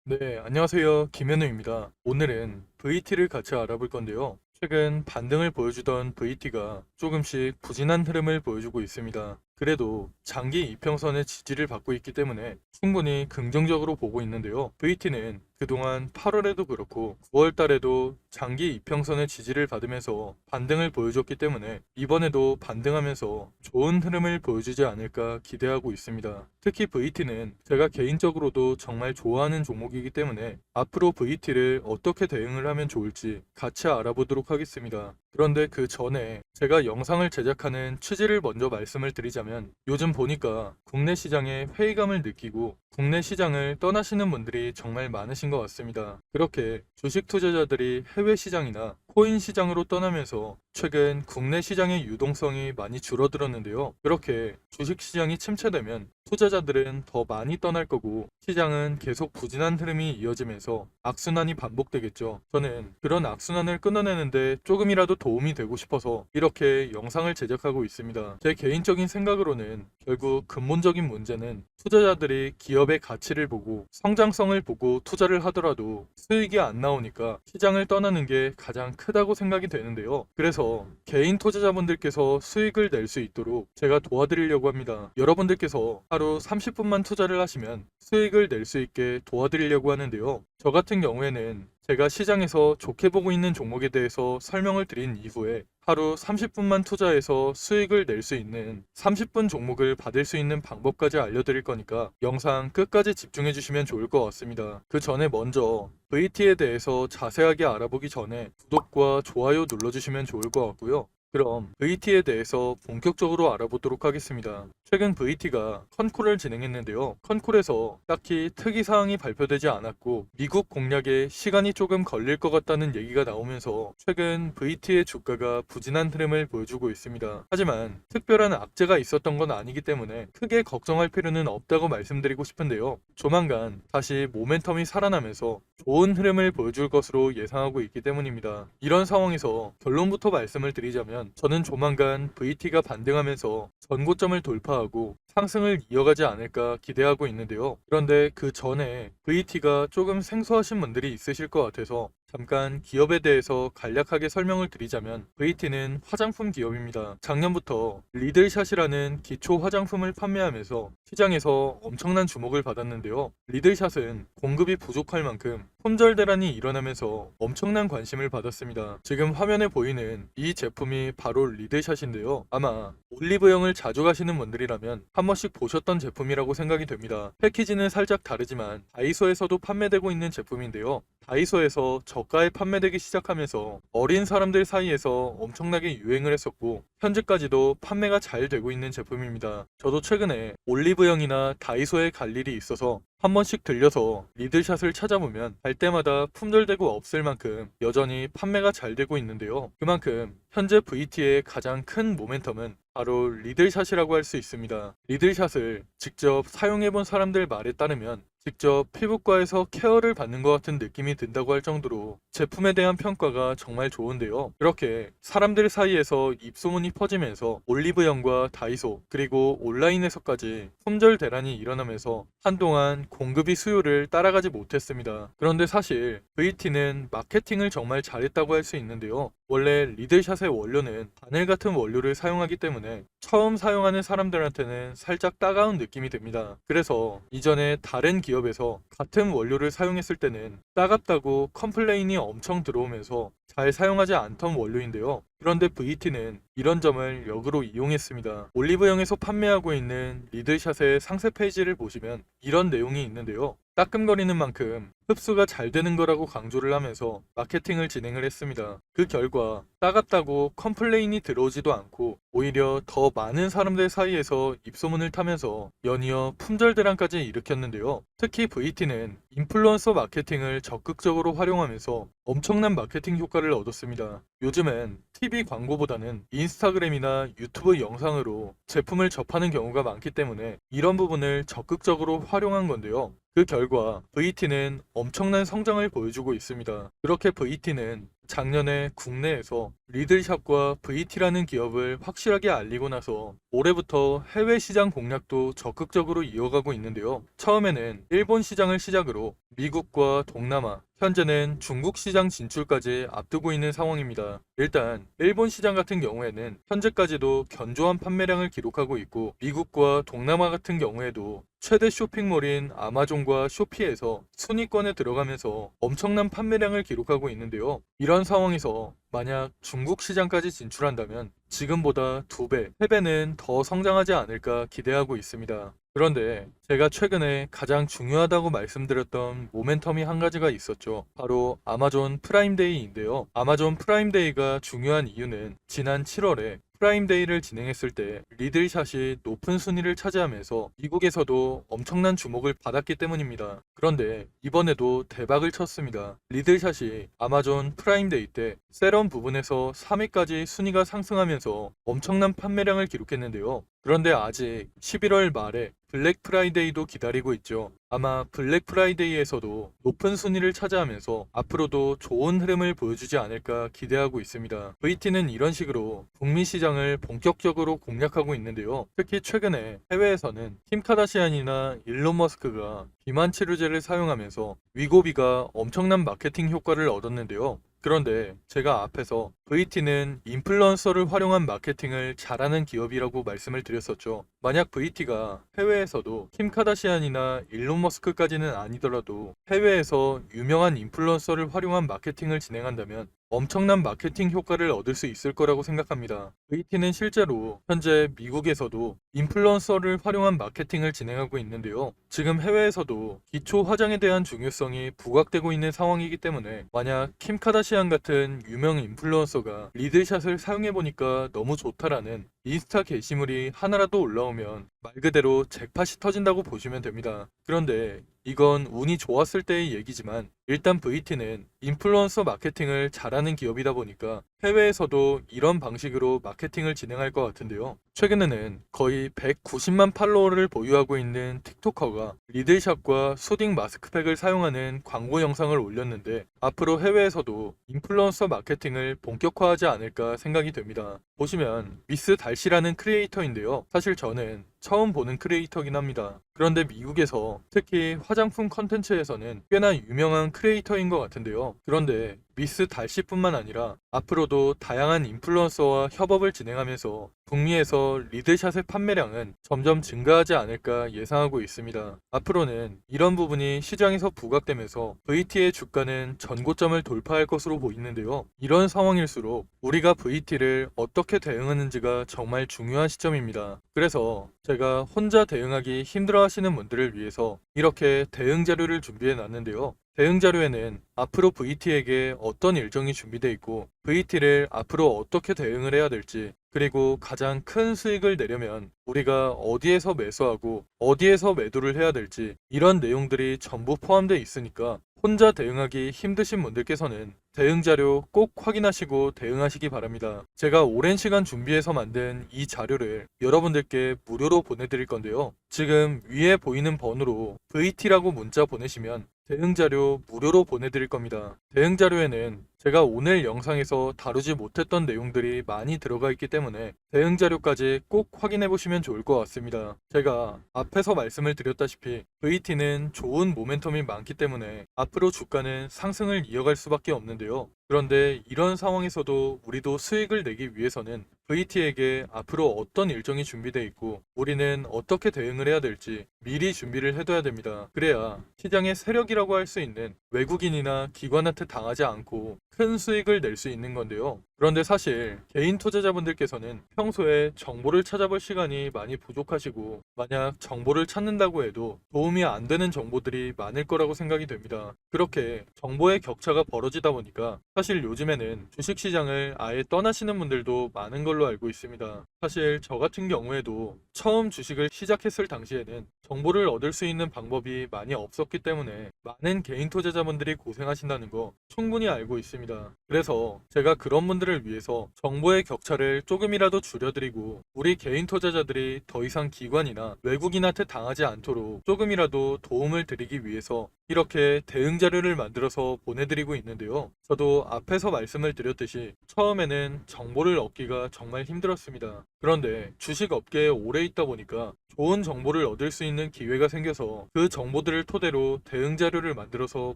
네, 안녕하세요. 김현우입니다. 오늘은 VT를 같이 알아볼 건데요. 최근 반등을 보여주던 VT가 조금씩 부진한 흐름을 보여주고 있습니다. 그래도 장기 이평선의 지지를 받고 있기 때문에 충분히 긍정적으로 보고 있는데요. VT는 그동안 8월에도 그렇고 9월 달에도 장기 이평선의 지지를 받으면서 반등을 보여줬기 때문에 이번에도 반등하면서 좋은 흐름을 보여주지 않을까 기대하고 있습니다. 특히 VT는 제가 개인적으로도 정말 좋아하는 종목이기 때문에 앞으로 VT를 어떻게 대응을 하면 좋을지 같이 알아보도록 하겠습니다. 그런데 그 전에 제가 영상을 제작하는 취지를 먼저 말씀을 드리자면 요즘 보니까 국내 시장에 회의감을 느끼고 국내 시장을 떠나시는 분들이 정말 많으신 것 같습니다. 그렇게 주식 투자자들이 해외 시장이나 코인 시장으로 떠나면서 최근 국내 시장의 유동성이 많이 줄어들었는데요. 그렇게 주식 시장이 침체되면 투자자들은 더 많이 떠날 거고 시장은 계속 부진한 흐름이 이어지면서 악순환이 반복되겠죠. 저는 그런 악순환을 끊어내는데 조금이라도 도움이 되고 싶어서 이렇게 영상을 제작하고 있습니다. 제 개인적인 생각으로는 결국 근본적인 문제는 투자자들이 기업의 가치를 보고 성장성을 보고 투자를 하더라도 수익이 안 나오니까 시장을 떠나는 게 가장 크다고 생각이 되는데요. 그래서 개인 투자자분들께서 수익을 낼 수 있도록 제가 도와드리려고 합니다. 여러분들께서 하루 30분만 투자를 하시면 수익을 낼 수 있게 도와드리려고 하는데요. 저 같은 경우에는 제가 시장에서 좋게 보고 있는 종목에 대해서 설명을 드린 이후에 하루 30분만 투자해서 수익을 낼 수 있는 30분 종목을 받을 수 있는 방법까지 알려드릴 거니까 영상 끝까지 집중해 주시면 좋을 것 같습니다. 그 전에 먼저 VT에 대해서 자세하게 알아보기 전에 구독과 좋아요 눌러주시면 좋을 것 같고요. 그럼 VT에 대해서 본격적으로 알아보도록 하겠습니다. 최근 VT가 컨콜을 진행했는데요. 컨콜에서 딱히 특이사항이 발표되지 않았고 미국 공략에 시간이 조금 걸릴 것 같다는 얘기가 나오면서 최근 VT의 주가가 부진한 흐름을 보여주고 있습니다. 하지만 특별한 악재가 있었던 건 아니기 때문에 크게 걱정할 필요는 없다고 말씀드리고 싶은데요. 조만간 다시 모멘텀이 살아나면서 좋은 흐름을 보여줄 것으로 예상하고 있기 때문입니다. 이런 상황에서 결론부터 말씀을 드리자면 저는 조만간 VT가 반등하면서 전고점을 돌파하고 상승을 이어가지 않을까 기대하고 있는데요. 그런데 그 전에 VT가 조금 생소하신 분들이 있으실 것 같아서 잠깐 기업에 대해서 간략하게 설명을 드리자면 VT는 화장품 기업입니다. 작년부터 리들샷이라는 기초 화장품을 판매하면서 시장에서 엄청난 주목을 받았는데요. 리들샷은 공급이 부족할 만큼 품절 대란이 일어나면서 엄청난 관심을 받았습니다. 지금 화면에 보이는 이 제품이 바로 리들샷인데요. 아마 올리브영을 자주 가시는 분들이라면 한 번씩 보셨던 제품이라고 생각이 됩니다. 패키지는 살짝 다르지만 다이소에서도 판매되고 있는 제품인데요. 다이소에서 저가에 판매되기 시작하면서 어린 사람들 사이에서 엄청나게 유행을 했었고 현재까지도 판매가 잘 되고 있는 제품입니다. 저도 최근에 올리브영이나 다이소에 갈 일이 있어서 한 번씩 들려서 리들샷을 찾아보면 갈 때마다 품절되고 없을 만큼 여전히 판매가 잘 되고 있는데요. 그만큼 현재 VT의 가장 큰 모멘텀은 바로 리들샷이라고 할 수 있습니다. 리들샷을 직접 사용해본 사람들 말에 따르면 직접 피부과에서 케어를 받는 것 같은 느낌이 든다고 할 정도로 제품에 대한 평가가 정말 좋은데요. 그렇게 사람들 사이에서 입소문이 퍼지면서 올리브영과 다이소 그리고 온라인에서까지 품절 대란이 일어나면서 한동안 공급이 수요를 따라가지 못했습니다. 그런데 사실 VT는 마케팅을 정말 잘했다고 할 수 있는데요. 원래 리들샷의 원료는 바늘 같은 원료를 사용하기 때문에 처음 사용하는 사람들한테는 살짝 따가운 느낌이 듭니다. 그래서 이전에 다른 기업에서 같은 원료를 사용했을 때는 따갑다고 컴플레인이 엄청 들어오면서 잘 사용하지 않던 원료인데요. 그런데 VT는 이런 점을 역으로 이용했습니다. 올리브영에서 판매하고 있는 리들샷의 상세 페이지를 보시면 이런 내용이 있는데요. 따끔거리는 만큼 흡수가 잘 되는 거라고 강조를 하면서 마케팅을 진행을 했습니다. 그 결과 따갑다고 컴플레인이 들어오지도 않고 오히려 더 많은 사람들 사이에서 입소문을 타면서 연이어 품절 대란까지 일으켰는데요. 특히 VT는 인플루언서 마케팅을 적극적으로 활용하면서 엄청난 마케팅 효과를 얻었습니다. 요즘엔 TV 광고보다는 인스타그램이나 유튜브 영상으로 제품을 접하는 경우가 많기 때문에 이런 부분을 적극적으로 활용한 건데요. 그 결과 VT는 엄청난 성장을 보여주고 있습니다. 그렇게 VT는 작년에 국내에서 리들샵과 VT라는 기업을 확실하게 알리고 나서 올해부터 해외 시장 공략도 적극적으로 이어가고 있는데요. 처음에는 일본 시장을 시작으로 미국과 동남아, 현재는 중국 시장 진출까지 앞두고 있는 상황입니다. 일단 일본 시장 같은 경우에는 현재까지도 견조한 판매량을 기록하고 있고, 미국과 동남아 같은 경우에도 최대 쇼핑몰인 아마존과 쇼피에서 순위권에 들어가면서 엄청난 판매량을 기록하고 있는데요. 이런 상황에서 만약 중국 시장까지 진출한다면 지금보다 2배, 3배는 더 성장하지 않을까 기대하고 있습니다. 그런데 제가 최근에 가장 중요하다고 말씀드렸던 모멘텀이 한 가지가 있었죠. 바로 아마존 프라임데이인데요. 아마존 프라임데이가 중요한 이유는 지난 7월에 프라임데이를 진행했을 때 리들샷이 높은 순위를 차지하면서 미국에서도 엄청난 주목을 받았기 때문입니다. 그런데 이번에도 대박을 쳤습니다. 리들샷이 아마존 프라임데이 때 세럼 부분에서 3위까지 순위가 상승하면서 엄청난 판매량을 기록했는데요. 그런데 아직 11월 말에 블랙 프라이데이도 기다리고 있죠. 아마 블랙 프라이데이에서도 높은 순위를 차지하면서 앞으로도 좋은 흐름을 보여주지 않을까 기대하고 있습니다. VT는 이런 식으로 북미 시장을 본격적으로 공략하고 있는데요. 특히 최근에 해외에서는 킴 카다시안이나 일론 머스크가 비만 치료제를 사용하면서 위고비가 엄청난 마케팅 효과를 얻었는데요. 그런데 제가 앞에서 VT는 인플루언서를 활용한 마케팅을 잘하는 기업이라고 말씀을 드렸었죠. 만약 VT가 해외에서도 킴 카다시안이나 일론 머스크까지는 아니더라도 해외에서 유명한 인플루언서를 활용한 마케팅을 진행한다면 엄청난 마케팅 효과를 얻을 수 있을 거라고 생각합니다. VT는 실제로 현재 미국에서도 인플루언서를 활용한 마케팅을 진행하고 있는데요. 지금 해외에서도 기초 화장에 대한 중요성이 부각되고 있는 상황이기 때문에 만약 킴 카다시안 같은 유명 인플루언서가 리들샷을 사용해보니까 너무 좋다라는 인스타 게시물이 하나라도 올라오면 말 그대로 잭팟이 터진다고 보시면 됩니다. 그런데 이건 운이 좋았을 때의 얘기지만 일단 VT는 인플루언서 마케팅을 잘하는 기업이다 보니까 해외에서도 이런 방식으로 마케팅을 진행할 것 같은데요. 최근에는 거의 190만 팔로워를 보유하고 있는 틱토커가 리들샵과 수딩 마스크팩을 사용하는 광고 영상을 올렸는데 앞으로 해외에서도 인플루언서 마케팅을 본격화하지 않을까 생각이 됩니다. 보시면 미스 달시라는 크리에이터인데요. 사실 저는 처음 보는 크리에이터긴 합니다. 그런데 미국에서 특히 화장품 컨텐츠에서는 꽤나 유명한 크리에이터인 것 같은데요. 그런데 미스 달시뿐만 아니라 앞으로도 다양한 인플루언서와 협업을 진행하면서 북미에서 리들샷의 판매량은 점점 증가하지 않을까 예상하고 있습니다. 앞으로는 이런 부분이 시장에서 부각되면서 VT의 주가는 전고점을 돌파할 것으로 보이는데요. 이런 상황일수록 우리가 VT를 어떻게 대응하는지가 정말 중요한 시점입니다. 그래서 제가 혼자 대응하기 힘들어 하시는 분들을 위해서 이렇게 대응 자료를 준비해 놨는데요. 대응 자료에는 앞으로 VT에게 어떤 일정이 준비되어 있고 VT를 앞으로 어떻게 대응을 해야 될지, 그리고 가장 큰 수익을 내려면 우리가 어디에서 매수하고 어디에서 매도를 해야 될지, 이런 내용들이 전부 포함되어 있으니까 혼자 대응하기 힘드신 분들께서는 대응 자료 꼭 확인하시고 대응하시기 바랍니다. 제가 오랜 시간 준비해서 만든 이 자료를 여러분들께 무료로 보내드릴 건데요. 지금 위에 보이는 번호로 VT라고 문자 보내시면 대응 자료 무료로 보내드릴 겁니다. 대응 자료에는 제가 오늘 영상에서 다루지 못했던 내용들이 많이 들어가 있기 때문에 대응 자료까지 꼭 확인해 보시면 좋을 것 같습니다. 제가 앞에서 말씀을 드렸다시피 VT는 좋은 모멘텀이 많기 때문에 앞으로 주가는 상승을 이어갈 수밖에 없는데요. 그런데 이런 상황에서도 우리도 수익을 내기 위해서는 VT에게 앞으로 어떤 일정이 준비되어 있고 우리는 어떻게 대응을 해야 될지 미리 준비를 해둬야 됩니다. 그래야 시장의 세력이라고 할 수 있는 외국인이나 기관한테 당하지 않고 큰 수익을 낼 수 있는 건데요. 그런데 사실 개인 투자자분들께서는 평소에 정보를 찾아볼 시간이 많이 부족하시고 만약 정보를 찾는다고 해도 도움이 안 되는 정보들이 많을 거라고 생각이 됩니다. 그렇게 정보의 격차가 벌어지다 보니까 사실 요즘에는 주식시장을 아예 떠나시는 분들도 많은 걸로 알고 있습니다. 사실 저 같은 경우에도 처음 주식을 시작했을 당시에는 정보를 얻을 수 있는 방법이 많이 없었기 때문에 많은 개인 투자자분들이 고생하신다는 거 충분히 알고 있습니다. 그래서 제가 그런 분들을 위해서 정보의 격차를 조금이라도 줄여드리고 우리 개인 투자자들이 더 이상 기관이나 외국인한테 당하지 않도록 조금이라도 도움을 드리기 위해서 이렇게 대응 자료를 만들어서 보내드리고 있는데요. 저도 앞에서 말씀을 드렸듯이 처음에는 정보를 얻기가 정말 힘들었습니다. 그런데 주식 업계에 오래 있다 보니까 좋은 정보를 얻을 수 있는 기회가 생겨서 그 정보들을 토대로 대응 자료를 만들어서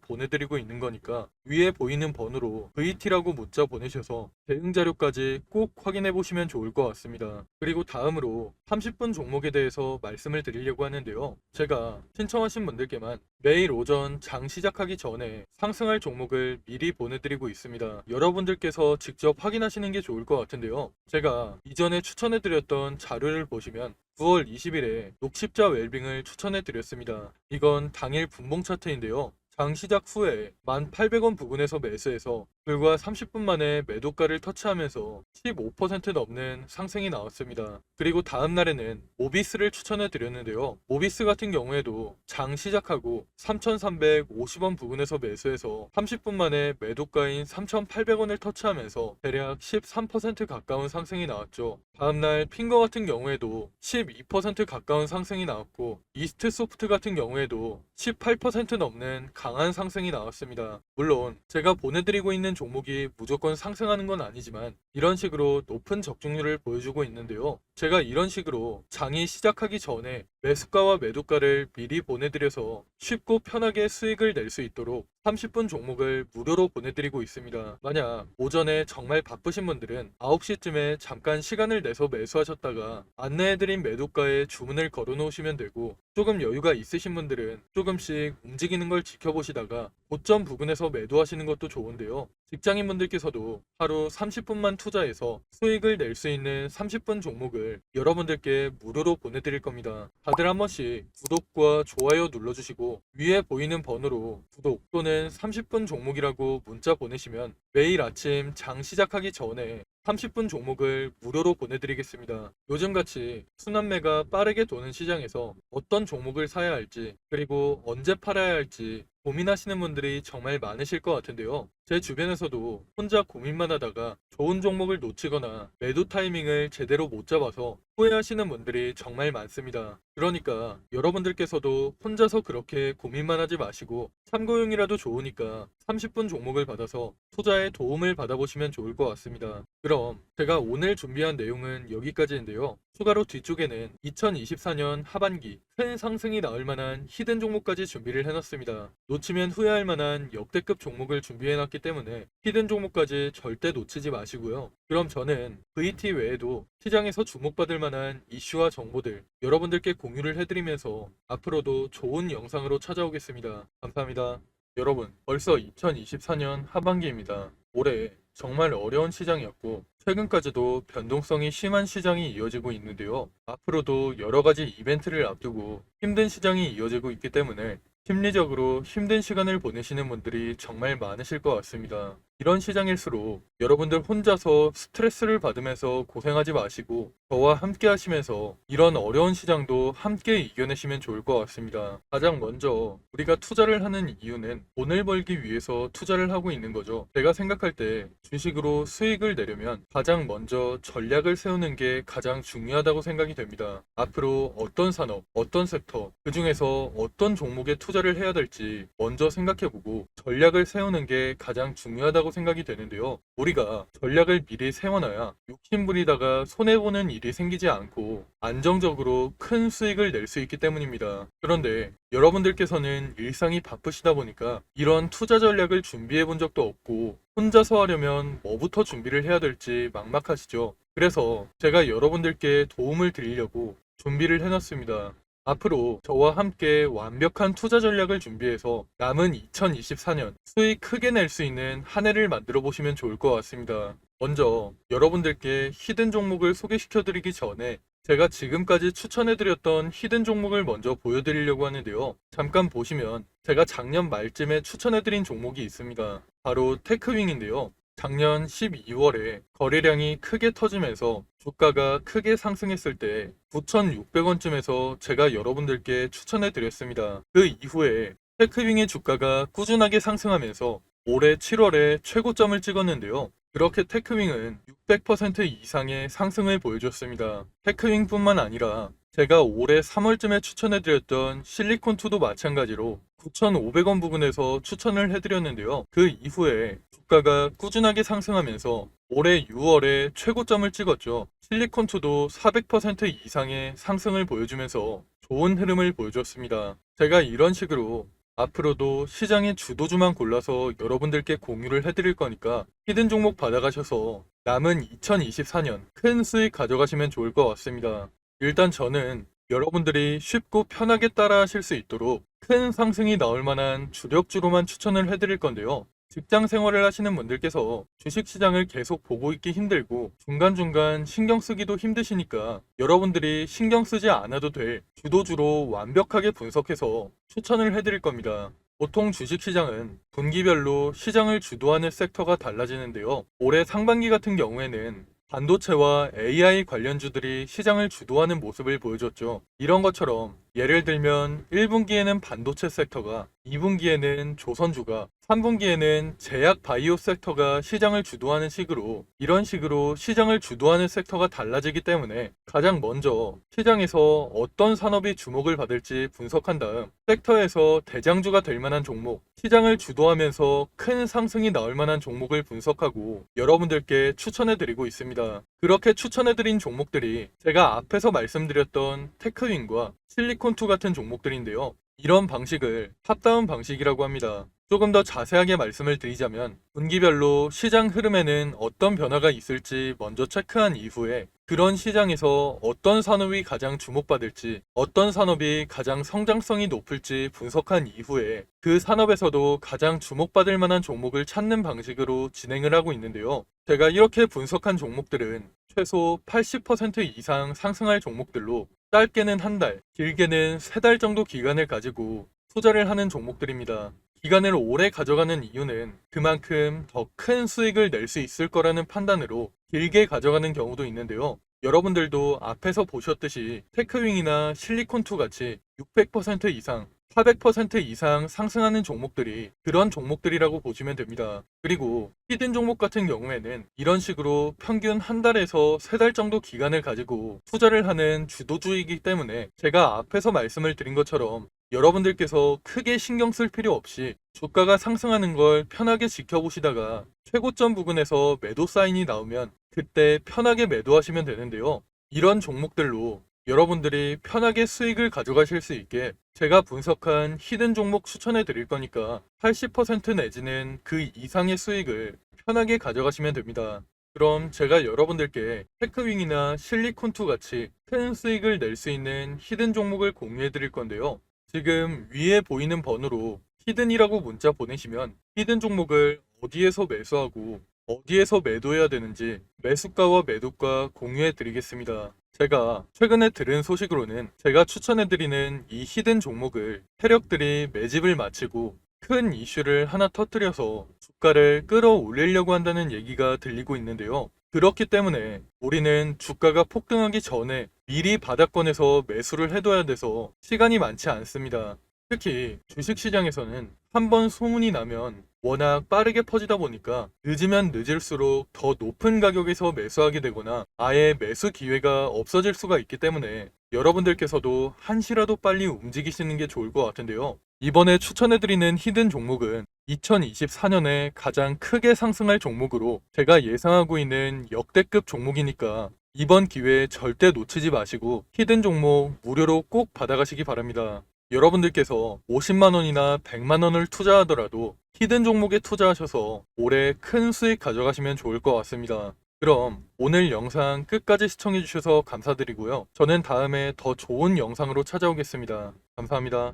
보내드리고 있는 거니까 위에 보이는 번호로 VT라고 문자 보내셔서 대응 자료까지 꼭 확인해 보시면 좋을 것 같습니다. 그리고 다음으로 30분 종목에 대해서 말씀을 드리려고 하는데요. 제가 신청하신 분들께만 매일 오전 장 시작하기 전에 상승할 종목을 미리 보내드리고 있습니다. 여러분들께서 직접 확인하시는 게 좋을 것 같은데요. 제가 이전에 추천해드렸던 자료를 보시면 9월 20일에 녹십자 웰빙을 추천해드렸습니다. 이건 당일 분봉 차트인데요. 장 시작 후에 1,800원 부근에서 매수해서 불과 30분 만에 매도가를 터치하면서 15% 넘는 상승이 나왔습니다. 그리고 다음 날에는 모비스를 추천해 드렸는데요. 모비스 같은 경우에도 장 시작하고 3,350원 부근에서 매수해서 30분 만에 매도가인 3,800원을 터치하면서 대략 13% 가까운 상승이 나왔죠. 다음날 핑거 같은 경우에도 12% 가까운 상승이 나왔고 이스트 소프트 같은 경우에도 18% 넘는 강한 상승이 나왔습니다. 물론 제가 보내드리고 있는 종목이 무조건 상승하는 건 아니지만 이런 식으로 높은 적중률을 보여주고 있는데요. 제가 이런 식으로 장이 시작하기 전에 매수가와 매도가를 미리 보내드려서 쉽고 편하게 수익을 낼 수 있도록 30분 종목을 무료로 보내드리고 있습니다. 만약 오전에 정말 바쁘신 분들은 9시쯤에 잠깐 시간을 내서 매수하셨다가 안내해드린 매도가에 주문을 걸어 놓으시면 되고, 조금 여유가 있으신 분들은 조금씩 움직이는 걸 지켜보시다가 고점 부근에서 매도하시는 것도 좋은데요. 직장인분들께서도 하루 30분만 투자해서 수익을 낼 수 있는 30분 종목을 여러분들께 무료로 보내드릴 겁니다. 다들 한 번씩 구독과 좋아요 눌러주시고 위에 보이는 번호로 구독 또는 30분 종목이라고 문자 보내시면 매일 아침 장 시작하기 전에 30분 종목을 무료로 보내드리겠습니다. 요즘같이 순환매가 빠르게 도는 시장에서 어떤 종목을 사야 할지, 그리고 언제 팔아야 할지 고민하시는 분들이 정말 많으실 것 같은데요. 제 주변에서도 혼자 고민만 하다가 좋은 종목을 놓치거나 매도 타이밍을 제대로 못 잡아서 후회하시는 분들이 정말 많습니다. 그러니까 여러분들께서도 혼자서 그렇게 고민만 하지 마시고 참고용이라도 좋으니까 30분 종목을 받아서 투자에 도움을 받아보시면 좋을 것 같습니다. 그럼 제가 오늘 준비한 내용은 여기까지인데요. 추가로 뒤쪽에는 2024년 하반기 큰 상승이 나올 만한 히든 종목까지 준비를 해놨습니다. 놓치면 후회할 만한 역대급 종목을 준비해놨기 때문에 히든 종목까지 절대 놓치지 마시고요. 그럼 저는 VT 외에도 시장에서 주목받을 만한 이슈와 정보들 여러분들께 공유를 해드리면서 앞으로도 좋은 영상으로 찾아오겠습니다. 감사합니다. 여러분, 벌써 2024년 하반기입니다. 올해 정말 어려운 시장이었고 최근까지도 변동성이 심한 시장이 이어지고 있는데요. 앞으로도 여러 가지 이벤트를 앞두고 힘든 시장이 이어지고 있기 때문에 심리적으로 힘든 시간을 보내시는 분들이 정말 많으실 것 같습니다. 이런 시장일수록 여러분들 혼자서 스트레스를 받으면서 고생하지 마시고 저와 함께 하시면서 이런 어려운 시장도 함께 이겨내시면 좋을 것 같습니다. 가장 먼저 우리가 투자를 하는 이유는 돈을 벌기 위해서 투자를 하고 있는 거죠. 제가 생각할 때 주식으로 수익을 내려면 가장 먼저 전략을 세우는 게 가장 중요하다고 생각이 됩니다. 앞으로 어떤 산업, 어떤 섹터, 그 중에서 어떤 종목에 투자를 해야 될지 먼저 생각해보고 전략을 세우는 게 가장 중요하다고 생각이 되는데요. 우리가 전략을 미리 세워놔야 욕심부리다가 손해보는 일이 생기지 않고 안정적으로 큰 수익을 낼 수 있기 때문입니다. 그런데 여러분들께서는 일상이 바쁘시다 보니까 이런 투자 전략을 준비해 본 적도 없고 혼자서 하려면 뭐부터 준비를 해야 될지 막막하시죠. 그래서 제가 여러분들께 도움을 드리려고 준비를 해놨습니다. 앞으로 저와 함께 완벽한 투자 전략을 준비해서 남은 2024년 수익 크게 낼 수 있는 한 해를 만들어 보시면 좋을 것 같습니다. 먼저 여러분들께 히든 종목을 소개시켜 드리기 전에 제가 지금까지 추천해드렸던 히든 종목을 먼저 보여드리려고 하는데요. 잠깐 보시면 제가 작년 말쯤에 추천해드린 종목이 있습니다. 바로 테크윙인데요. 작년 12월에 거래량이 크게 터지면서 주가가 크게 상승했을 때 9,600원쯤에서 제가 여러분들께 추천해드렸습니다. 그 이후에 테크윙의 주가가 꾸준하게 상승하면서 올해 7월에 최고점을 찍었는데요. 그렇게 테크윙은 600% 이상의 상승을 보여줬습니다. 테크윙뿐만 아니라 제가 올해 3월쯤에 추천해드렸던 실리콘2도 마찬가지로 9,500원 부근에서 추천을 해드렸는데요. 그 이후에 주가가 꾸준하게 상승하면서 올해 6월에 최고점을 찍었죠. 실리콘투도 400% 이상의 상승을 보여주면서 좋은 흐름을 보여줬습니다. 제가 이런 식으로 앞으로도 시장의 주도주만 골라서 여러분들께 공유를 해드릴 거니까 히든 종목 받아가셔서 남은 2024년 큰 수익 가져가시면 좋을 것 같습니다. 일단 저는 여러분들이 쉽고 편하게 따라 하실 수 있도록 큰 상승이 나올 만한 주력주로만 추천을 해드릴 건데요. 직장 생활을 하시는 분들께서 주식시장을 계속 보고 있기 힘들고 중간중간 신경 쓰기도 힘드시니까 여러분들이 신경 쓰지 않아도 될 주도주로 완벽하게 분석해서 추천을 해드릴 겁니다. 보통 주식시장은 분기별로 시장을 주도하는 섹터가 달라지는데요. 올해 상반기 같은 경우에는 반도체와 AI 관련주들이 시장을 주도하는 모습을 보여줬죠. 이런 것처럼 예를 들면 1분기에는 반도체 섹터가, 2분기에는 조선주가, 3분기에는 제약 바이오 섹터가 시장을 주도하는 식으로 이런 식으로 시장을 주도하는 섹터가 달라지기 때문에 가장 먼저 시장에서 어떤 산업이 주목을 받을지 분석한 다음 섹터에서 대장주가 될 만한 종목, 시장을 주도하면서 큰 상승이 나올 만한 종목을 분석하고 여러분들께 추천해 드리고 있습니다. 그렇게 추천해 드린 종목들이 제가 앞에서 말씀드렸던 테크윈과 실리콘2 같은 종목들인데요. 이런 방식을 탑다운 방식이라고 합니다. 조금 더 자세하게 말씀을 드리자면 분기별로 시장 흐름에는 어떤 변화가 있을지 먼저 체크한 이후에 그런 시장에서 어떤 산업이 가장 주목받을지, 어떤 산업이 가장 성장성이 높을지 분석한 이후에 그 산업에서도 가장 주목받을 만한 종목을 찾는 방식으로 진행을 하고 있는데요. 제가 이렇게 분석한 종목들은 최소 80% 이상 상승할 종목들로 짧게는 한 달, 길게는 세 달 정도 기간을 가지고 투자를 하는 종목들입니다. 기간을 오래 가져가는 이유는 그만큼 더 큰 수익을 낼 수 있을 거라는 판단으로 길게 가져가는 경우도 있는데요. 여러분들도 앞에서 보셨듯이 테크윙이나 실리콘2 같이 600% 이상, 400% 이상 상승하는 종목들이 그런 종목들이라고 보시면 됩니다. 그리고 히든 종목 같은 경우에는 이런 식으로 평균 한 달에서 세 달 정도 기간을 가지고 투자를 하는 주도주이기 때문에 제가 앞에서 말씀을 드린 것처럼 여러분들께서 크게 신경 쓸 필요 없이 주가가 상승하는 걸 편하게 지켜보시다가 최고점 부근에서 매도 사인이 나오면 그때 편하게 매도하시면 되는데요. 이런 종목들로 여러분들이 편하게 수익을 가져가실 수 있게 제가 분석한 히든 종목 추천해 드릴 거니까 80% 내지는 그 이상의 수익을 편하게 가져가시면 됩니다. 그럼 제가 여러분들께 테크윙이나 실리콘2 같이 큰 수익을 낼 수 있는 히든 종목을 공유해 드릴 건데요. 지금 위에 보이는 번호로 히든이라고 문자 보내시면 히든 종목을 어디에서 매수하고 어디에서 매도해야 되는지 매수가와 매도가 공유해 드리겠습니다. 제가 최근에 들은 소식으로는 제가 추천해 드리는 이 히든 종목을 세력들이 매집을 마치고 큰 이슈를 하나 터뜨려서 주가를 끌어올리려고 한다는 얘기가 들리고 있는데요. 그렇기 때문에 우리는 주가가 폭등하기 전에 미리 바닥권에서 매수를 해둬야 돼서 시간이 많지 않습니다. 특히 주식시장에서는 한번 소문이 나면 워낙 빠르게 퍼지다 보니까 늦으면 늦을수록 더 높은 가격에서 매수하게 되거나 아예 매수 기회가 없어질 수가 있기 때문에 여러분들께서도 한시라도 빨리 움직이시는 게 좋을 것 같은데요. 이번에 추천해드리는 히든 종목은 2024년에 가장 크게 상승할 종목으로 제가 예상하고 있는 역대급 종목이니까 이번 기회에 절대 놓치지 마시고 히든 종목 무료로 꼭 받아가시기 바랍니다. 여러분들께서 50만원이나 100만원을 투자하더라도 히든 종목에 투자하셔서 올해 큰 수익 가져가시면 좋을 것 같습니다. 그럼 오늘 영상 끝까지 시청해주셔서 감사드리고요. 저는 다음에 더 좋은 영상으로 찾아오겠습니다. 감사합니다.